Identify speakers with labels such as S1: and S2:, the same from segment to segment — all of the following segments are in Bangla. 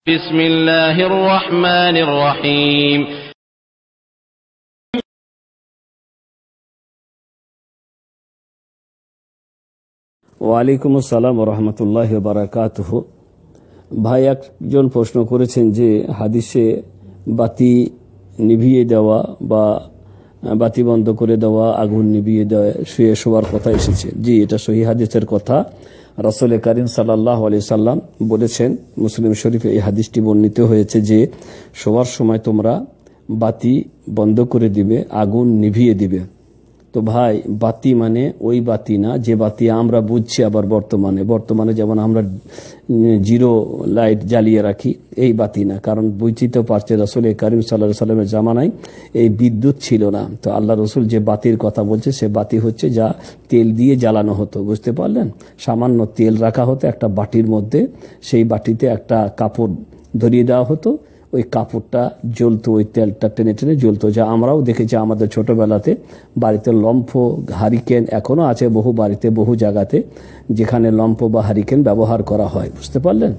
S1: বিসমিল্লাহির রহমানির রহিম।
S2: ওয়ালাইকুম আসসালাম ওয়া রাহমাতুল্লাহি ওয়া বারাকাতুহু। ভাই একজন প্রশ্ন করেছেন যে হাদিসে বাতি নিভিয়ে দেওয়া বা বাতি বন্ধ করে দেওয়া, আগুন নিভিয়ে দেওয়া, শুয়ে শোয়ার কথা এসেছে। জি, এটা সহিহ হাদিসের কথা। রাসূল কারীম সাল্লাল্লাহু আলাইহি সাল্লাম বলেছেন, মুসলিম শরীফে এই হাদিসটি বর্ণিত হয়েছে যে শোয়ার সময় তোমরা বাতি বন্ধ করে দিবে, আগুন নিভিয়ে দিবে। তো ভাই, বাতি মানে ওই বাতি না যে বাতি আমরা বুঝছি। আবার বর্তমানে যেমন আমরা জিরো লাইট জ্বালিয়ে রাখি, এই বাতি না। কারণ বুঝতেই তো পারছে, রাসূল কারীম সাল্লাল্লাহু আলাইহি সাল্লামের জামানায় এই বিদ্যুৎ ছিল না। তো আল্লাহ রসুল যে বাতির কথা বলছে, সে বাতি হচ্ছে যা তেল দিয়ে জ্বালানো হতো। বুঝতে পারলেন? সামান্য তেল রাখা হতো একটা বাটির মধ্যে, সেই বাটিতে একটা কাপড় ধরিয়ে দেওয়া হতো, ওই কাপড়টা জ্বলতো, ওই তেলটা টেনে টেনে জ্বলতো। যা আমরাও দেখেছি আমাদের ছোটবেলাতে বাড়িতে লম্ফ, হারিকেন এখনো আছে বহু বাড়িতে, বহু জায়গাতে যেখানে লম্ফ বা হারিকেন ব্যবহার করা হয়। বুঝতে পারলেন?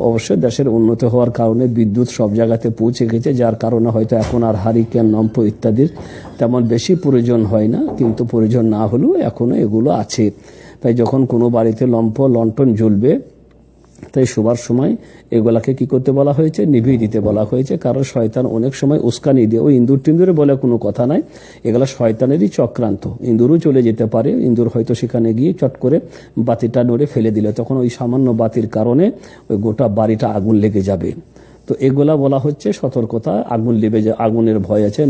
S2: অবশ্যই দেশের উন্নত হওয়ার কারণে বিদ্যুৎ সব জায়গাতে পৌঁছে গেছে, যার কারণে হয়তো এখন আর হারিকেন, লম্ফ ইত্যাদির তেমন বেশি প্রয়োজন হয় না। কিন্তু প্রয়োজন না হলেও এখনো এগুলো আছে। তাই যখন কোনো বাড়িতে লম্ফ, লণ্ঠন জ্বলবে, তাই শোবার সময় এগুলাকে কি করতে বলা হয়েছে? নিভিয়ে দিতে বলা হয়েছে। কারণ শয়তান অনেক সময় উস্কানি দিয়ে, ওই ইঁদুর টিন্দুরে বলে কোনো কথা নাই, এগুলা শয়তানেরই চক্রান্ত। ইঁদুরও চলে যেতে পারে, ইঁদুর হয়তো সেখানে গিয়ে চট করে বাতিটা নড়ে ফেলে দিল, তখন ওই সামান্য বাতির কারণে ওই গোটা বাড়িটা আগুন লেগে যাবে। তো এগুলা বলা হচ্ছে সতর্কতা, আগুনের ভয় আছে,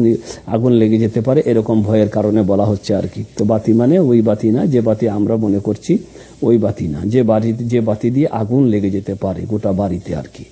S2: আগুন লেগে যেতে পারে, এরকম ভয়ের কারণে বলা হচ্ছে আর কি। তো বাতি মানে ওই বাতি না যে বাতি আমরা মনে করছি, ওই বাতি না, যে বাতি দিয়ে আগুন লেগে যেতে পারে গোটা বাড়িতে আর কি।